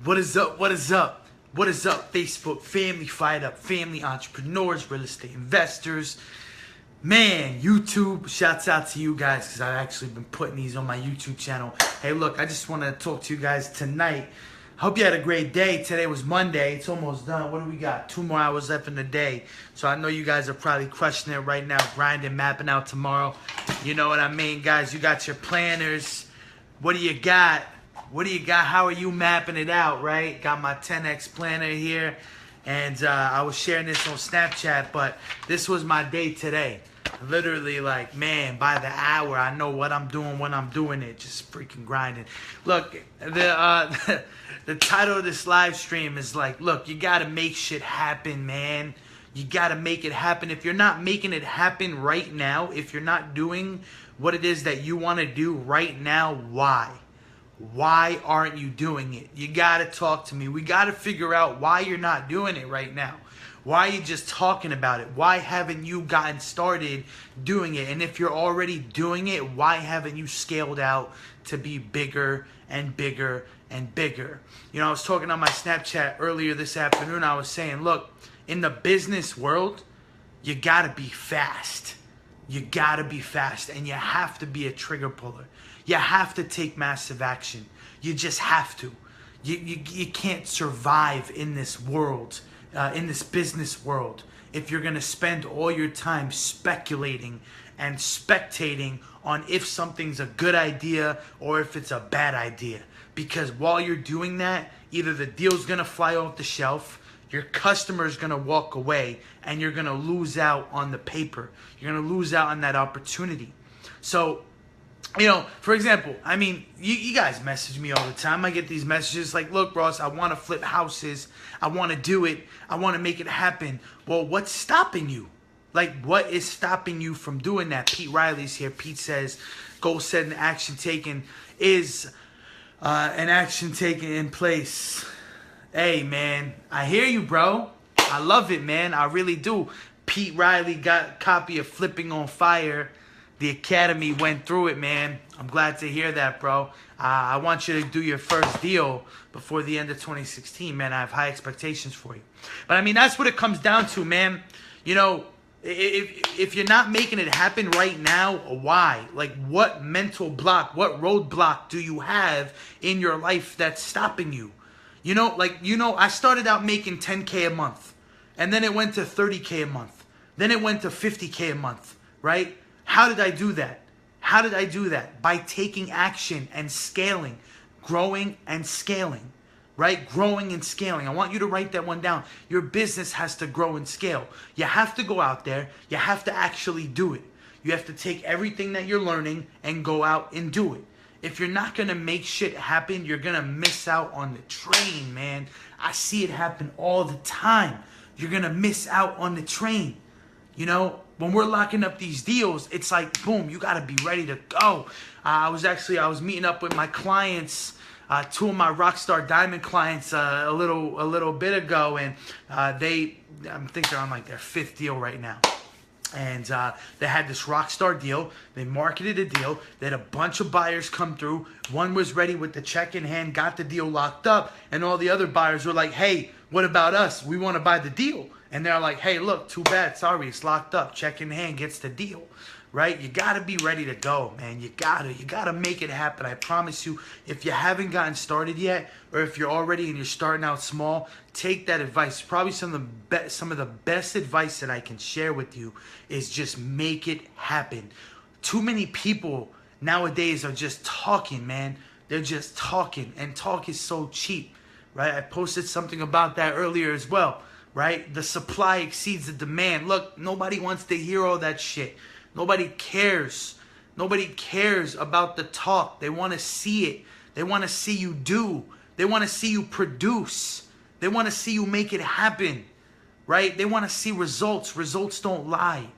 What is up? What is up? What is up, Facebook family, fired up family, entrepreneurs, real estate investors. Man, YouTube, shouts out to you guys because I've actually been putting these on my YouTube channel. Hey, look, I just want to talk to you guys tonight. Hope you had a great day. Today was Monday. It's almost done. What do we got? 2 more hours left in the day. So I know you guys are probably crushing it right now, grinding, mapping out tomorrow. You know what I mean, guys? You got your planners. What do you got? What do you got? How are you mapping it out, right? Got my 10X planner here. And I was sharing this on Snapchat, but this was my day today. Literally, like, man, by the hour, I know what I'm doing when I'm doing it. Just freaking grinding. Look, the title of this live stream is like, look, you got to make shit happen, man. You got to make it happen. If you're not making it happen right now, if you're not doing what it is that you want to do right now, why? Why aren't you doing it? You got to talk to me. We got to figure out why you're not doing it right now. Why are you just talking about it? Why haven't you gotten started doing it? And if you're already doing it, why haven't you scaled out to be bigger and bigger and bigger? You know, I was talking on my Snapchat earlier this afternoon. I was saying, look, in the business world, you got to be fast. You got to be fast, and you have to be a trigger puller. You have to take massive action. You just have to. You can't survive in this world, in this business world, if you're going to spend all your time speculating and spectating on if something's a good idea or if it's a bad idea. Because while you're doing that, either the deal's going to fly off the shelf, your customer's going to walk away, and you're going to lose out on the paper. You're going to lose out on that opportunity. So, you know, for example, I mean, you guys message me all the time. I get these messages like, look, Ross, I want to flip houses. I want to do it. I want to make it happen. Well, what's stopping you? Like, what is stopping you from doing that? Pete Riley's here. Pete says, goal set and action taken is an action taken in place. Hey, man, I hear you, bro. I love it, man. I really do. Pete Riley got a copy of Flipping on Fire. The Academy went through it, man. I'm glad to hear that, bro. I want you to do your first deal before the end of 2016, man. I have high expectations for you. But, I mean, that's what it comes down to, man. You know, if you're not making it happen right now, why? Like, what mental block, what roadblock do you have in your life that's stopping you? You know, like, you know, I started out making 10K a month. And then it went to 30K a month. Then it went to 50K a month, right? How did I do that? How did I do that? By taking action and scaling, growing and scaling, right? Growing and scaling. I want you to write that one down. Your business has to grow and scale. You have to go out there. You have to actually do it. You have to take everything that you're learning and go out and do it. If you're not going to make shit happen, you're going to miss out on the train, man. I see it happen all the time. You're going to miss out on the train. You know, when we're locking up these deals, it's like, boom, you got to be ready to go. I was meeting up with my clients, 2 of my Rockstar Diamond clients a little bit ago, and I think they're on like their 5th deal right now. And they had this Rockstar deal. They marketed a deal. They had a bunch of buyers come through. One was ready with the check in hand, got the deal locked up, and all the other buyers were like, hey, what about us? We want to buy the deal. And they're like, hey, look, too bad. Sorry, it's locked up. Check in hand gets the deal, right? You got to be ready to go, man. You got to make it happen. I promise you, if you haven't gotten started yet, or if you're already and you're starting out small, take that advice. Probably some of the best advice that I can share with you is just make it happen. Too many people nowadays are just talking, man. They're just talking, and talk is so cheap, right? I posted something about that earlier as well. Right? The supply exceeds the demand. Look, nobody wants to hear all that shit. Nobody cares. Nobody cares about the talk. They want to see it. They want to see you do. They want to see you produce. They want to see you make it happen. Right? They want to see results. Results don't lie.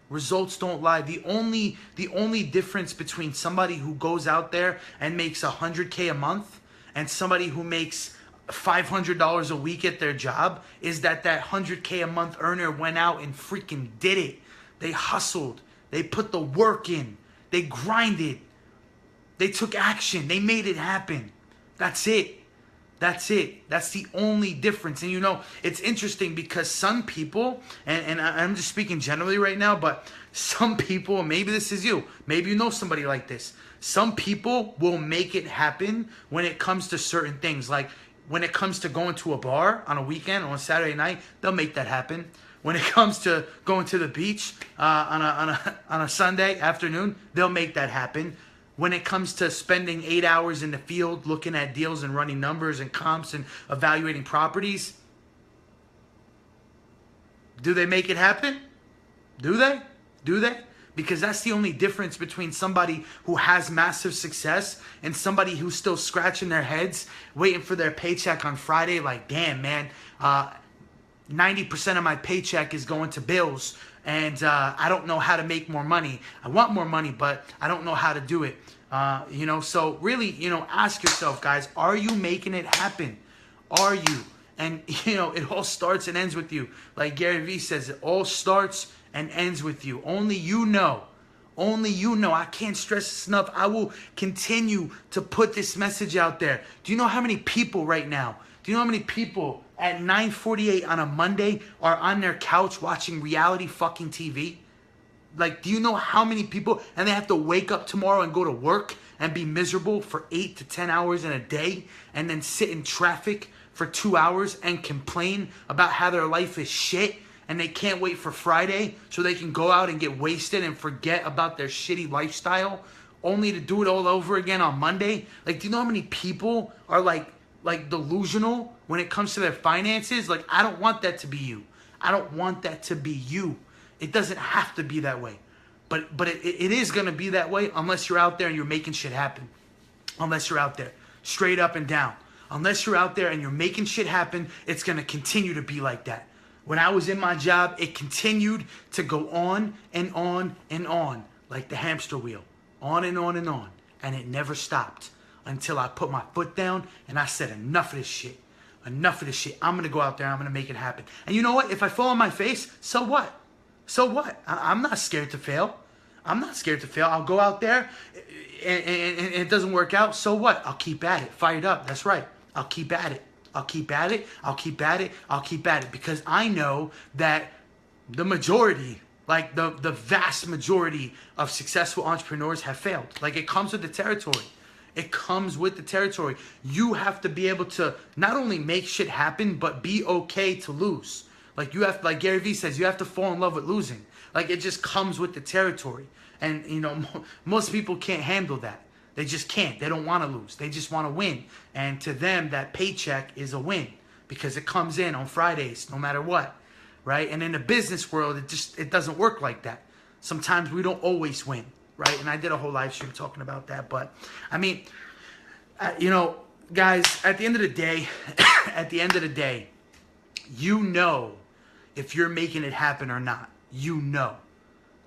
Results don't lie. The only difference between somebody who goes out there and makes $100K a month and somebody who makes $500 a week at their job is that 100K a month earner went out and freaking did it. They hustled. They put the work in. They grinded. They took action. They made it happen. That's it. That's it. That's the only difference. And you know, it's interesting because some people, and I'm just speaking generally right now, but some people, maybe this is you, maybe you know somebody like this. Some people will make it happen when it comes to certain things. Like when it comes to going to a bar on a weekend or on Saturday night, they'll make that happen. When it comes to going to the beach on a Sunday afternoon, they'll make that happen. When it comes to spending 8 hours in the field looking at deals and running numbers and comps and evaluating properties, do they make it happen? Do they? Do they? Because that's the only difference between somebody who has massive success and somebody who's still scratching their heads, waiting for their paycheck on Friday. Like, damn, man, 90% of my paycheck is going to bills, and I don't know how to make more money. I want more money, but I don't know how to do it. You know, so really, you know, ask yourself, guys, are you making it happen? Are you? And, you know, it all starts and ends with you. Like Gary Vee says, it all starts and ends with you. Only you know. Only you know. I can't stress this enough. I will continue to put this message out there. Do you know how many people right now, do you know how many people at 9:48 on a Monday are on their couch watching reality fucking TV? Like, do you know how many people, and they have to wake up tomorrow and go to work and be miserable for 8 to 10 hours in a day and then sit in traffic for 2 hours and complain about how their life is shit and they can't wait for Friday so they can go out and get wasted and forget about their shitty lifestyle only to do it all over again on Monday? Like, do you know how many people are like delusional when it comes to their finances? Like, I don't want that to be you. I don't want that to be you. It doesn't have to be that way. But it is going to be that way unless you're out there and you're making shit happen. Unless you're out there. Straight up and down. Unless you're out there and you're making shit happen, it's going to continue to be like that. When I was in my job, it continued to go on and on and on. Like the hamster wheel. On and on and on. And it never stopped. Until I put my foot down and I said, enough of this shit. Enough of this shit. I'm going to go out there and I'm going to make it happen. And you know what? If I fall on my face, so what? So what? I'm not scared to fail. I'm not scared to fail. I'll go out there and it doesn't work out. So what? I'll keep at it. Fired up. That's right. I'll keep at it. I'll keep at it. I'll keep at it. I'll keep at it. Because I know that the majority, like the vast majority of successful entrepreneurs have failed. Like, it comes with the territory. It comes with the territory. You have to be able to not only make shit happen, but be okay to lose. Like, you have, like Gary Vee says, you have to fall in love with losing. Like, it just comes with the territory. And, you know, most people can't handle that. They just can't. They don't want to lose. They just want to win. And to them, that paycheck is a win because it comes in on Fridays, no matter what, right? And in the business world, it doesn't work like that. Sometimes we don't always win, right? And I did a whole live stream talking about that. But, I mean, you know, guys, at the end of the day, you know if you're making it happen or not. You know.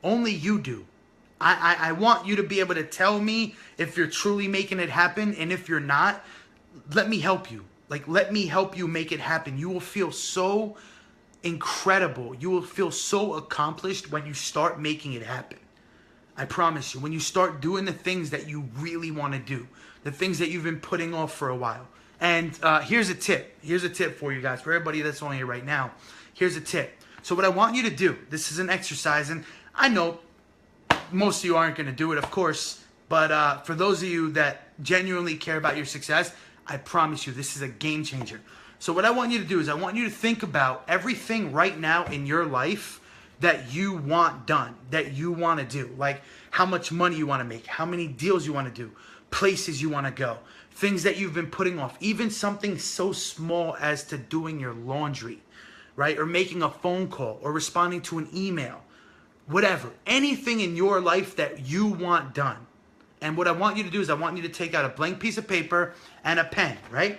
Only you do. I want you to be able to tell me if you're truly making it happen, and if you're not, let me help you. Like, let me help you make it happen. You will feel so incredible. You will feel so accomplished when you start making it happen. I promise you. When you start doing the things that you really want to do, the things that you've been putting off for a while. And here's a tip. Here's a tip for you guys, for everybody that's on here right now. Here's a tip. So what I want you to do, this is an exercise, and I know most of you aren't going to do it, of course, but for those of you that genuinely care about your success, I promise you this is a game changer. So what I want you to do is I want you to think about everything right now in your life that you want done, that you want to do. Like how much money you want to make, how many deals you want to do, places you want to go, things that you've been putting off, even something so small as to doing your laundry, right? Or making a phone call or responding to an email. Whatever, anything in your life that you want done. And what I want you to do is I want you to take out a blank piece of paper and a pen, right?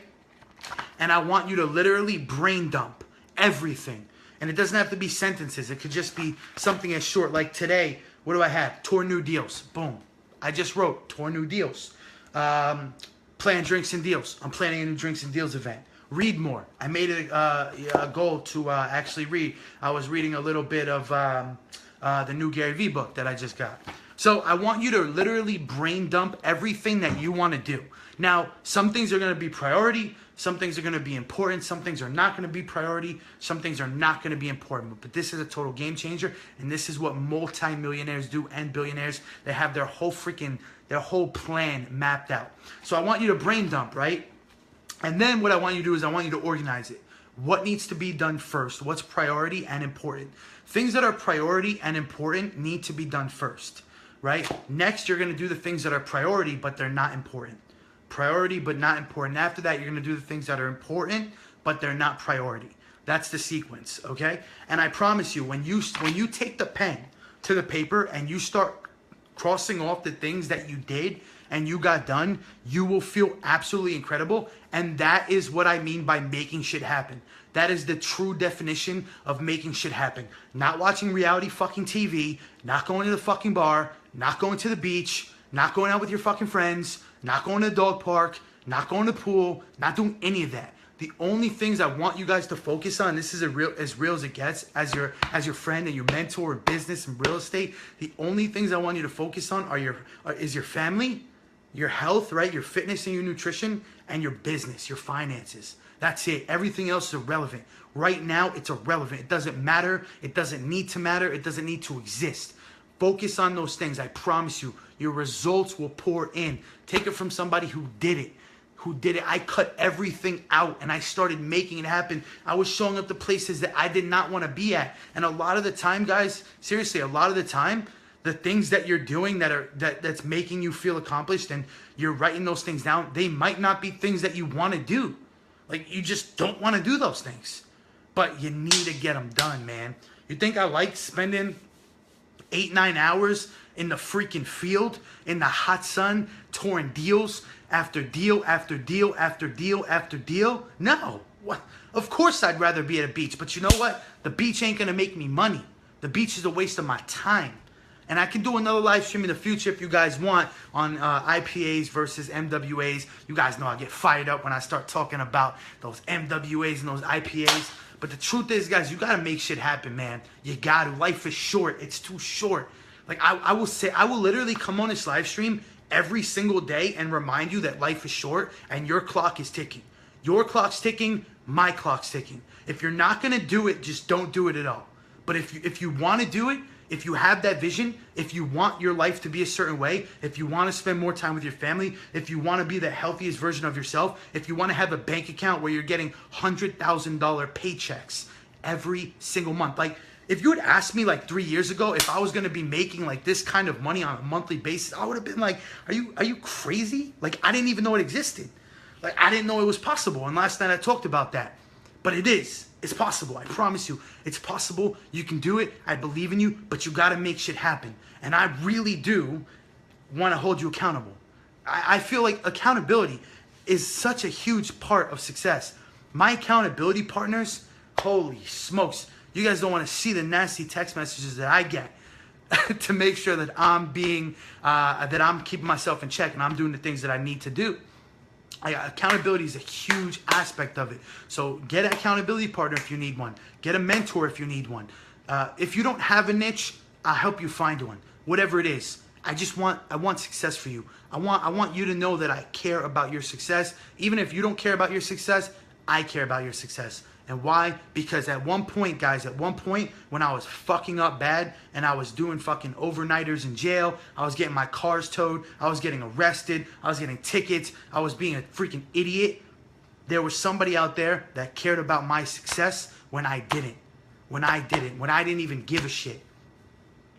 And I want you to literally brain dump everything. And it doesn't have to be sentences. It could just be something as short. Like today, what do I have? Tour new deals. Boom. I just wrote tour new deals. Plan drinks and deals. I'm planning a new drinks and deals event. Read more. I made it a goal to actually read. I was reading a little bit of the new Gary Vee book that I just got. So I want you to literally brain dump everything that you want to do. Now, some things are going to be priority. Some things are going to be important. Some things are not going to be priority. Some things are not going to be important. But this is a total game changer. And this is what multi-millionaires do and billionaires. They have their whole plan mapped out. So I want you to brain dump, right? And then what I want you to do is I want you to organize it. What needs to be done first? What's priority and important? Things that are priority and important need to be done first, right? Next, you're going to do the things that are priority, but they're not important. Priority, but not important. After that, you're going to do the things that are important, but they're not priority. That's the sequence, okay? And I promise you, when you take the pen to the paper and you start crossing off the things that you did and you got done, you will feel absolutely incredible. And that is what I mean by making shit happen. That is the true definition of making shit happen. Not watching reality fucking TV, not going to the fucking bar, not going to the beach, not going out with your fucking friends, not going to the dog park, not going to the pool, not doing any of that. The only things I want you guys to focus on, this is as real as it gets, as your friend and your mentor in business and real estate, the only things I want you to focus on is your family, your health, right? Your fitness and your nutrition, and your business, your finances. That's it. Everything else is irrelevant. Right now, it's irrelevant. It doesn't matter. It doesn't need to matter. It doesn't need to exist. Focus on those things. I promise you, your results will pour in. Take it from somebody who did it. I cut everything out and I started making it happen. I was showing up to places that I did not want to be at. And a lot of the time, guys, seriously, a lot of the time, the things that you're doing that's making you feel accomplished and you're writing those things down, they might not be things that you want to do. Like, you just don't want to do those things. But you need to get them done, man. You think I like spending 8-9 hours in the freaking field, in the hot sun, touring deals after deal after deal after deal after deal? No. What? Of course I'd rather be at a beach. But you know what? The beach ain't going to make me money. The beach is a waste of my time. And I can do another live stream in the future if you guys want on IPAs versus MWAs. You guys know I get fired up when I start talking about those MWAs and those IPAs. But the truth is, guys, you got to make shit happen, man. You got to. Life is short. It's too short. Like, I will literally come on this live stream every single day and remind you that life is short and your clock is ticking. Your clock's ticking, my clock's ticking. If you're not going to do it, just don't do it at all. But if you want to do it, if you have that vision, if you want your life to be a certain way, if you want to spend more time with your family, if you want to be the healthiest version of yourself, if you want to have a bank account where you're getting $100,000 paychecks every single month. Like, if you had asked me like 3 years ago if I was going to be making like this kind of money on a monthly basis, I would have been like, are you crazy? Like, I didn't even know it existed. Like, I didn't know it was possible. And last night I talked about that. But it is. It's possible. I promise you. It's possible. You can do it. I believe in you. But you got to make shit happen. And I really do want to hold you accountable. I feel like accountability is such a huge part of success. My accountability partners, holy smokes. You guys don't want to see the nasty text messages that I get to make sure that I'm keeping myself in check and I'm doing the things that I need to do. Accountability is a huge aspect of it. So get an accountability partner if you need one. Get a mentor if you need one. If you don't have a niche, I'll help you find one. Whatever it is. I want success for you. I want you to know that I care about your success. Even if you don't care about your success, I care about your success. And why? Because at one point, guys, when I was fucking up bad and I was doing fucking overnighters in jail, I was getting my cars towed, I was getting arrested, I was getting tickets, I was being a freaking idiot. There was somebody out there that cared about my success when I didn't. When I didn't even give a shit.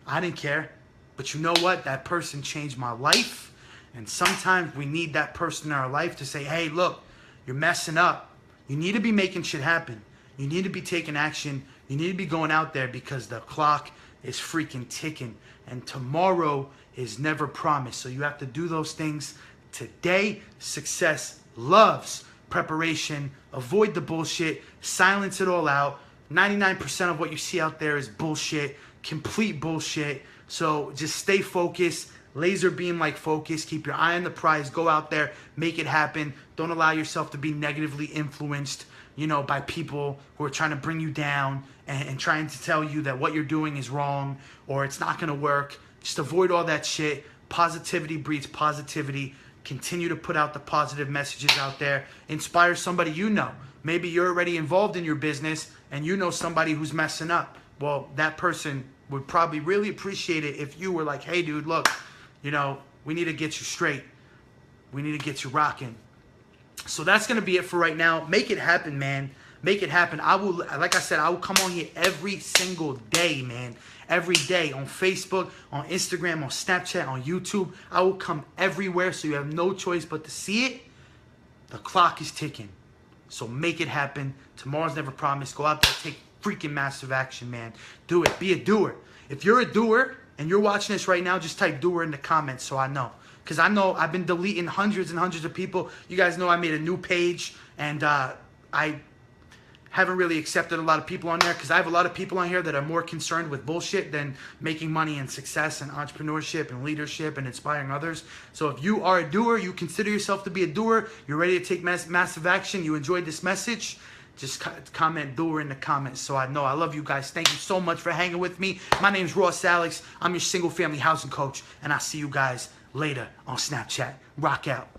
I didn't care. But you know what? That person changed my life. And sometimes we need that person in our life to say, hey, look, you're messing up. You need to be making shit happen. You need to be taking action. You need to be going out there because the clock is freaking ticking. And tomorrow is never promised. So you have to do those things today. Success loves preparation. Avoid the bullshit. Silence it all out. 99% of what you see out there is bullshit. Complete bullshit. So just stay focused. Laser beam like focus. Keep your eye on the prize. Go out there. Make it happen. Don't allow yourself to be negatively influenced, by people who are trying to bring you down and trying to tell you that what you're doing is wrong or it's not going to work. Just avoid all that shit. Positivity breeds positivity. Continue to put out the positive messages out there. Inspire somebody you know. Maybe you're already involved in your business and you know somebody who's messing up. Well, that person would probably really appreciate it if you were like, hey, dude, look, you know, we need to get you straight. We need to get you rocking. So that's going to be it for right now. Make it happen, man. Make it happen. I will, like I said, I will come on here every single day, man. Every day on Facebook, on Instagram, on Snapchat, on YouTube. I will come everywhere, so you have no choice but to see it. The clock is ticking. So make it happen. Tomorrow's never promised. Go out there, take freaking massive action, man. Do it. Be a doer. If you're a doer and you're watching this right now, just type doer in the comments so I know. Because I know I've been deleting hundreds and hundreds of people. You guys know I made a new page, and I haven't really accepted a lot of people on there because I have a lot of people on here that are more concerned with bullshit than making money and success and entrepreneurship and leadership and inspiring others. So if you are a doer, you consider yourself to be a doer, you're ready to take massive action, you enjoyed this message, just comment doer in the comments so I know. I love you guys. Thank you so much for hanging with me. My name is Ross Alex. I'm your single family housing coach, and I'll see you guys later on Snapchat. Rock out.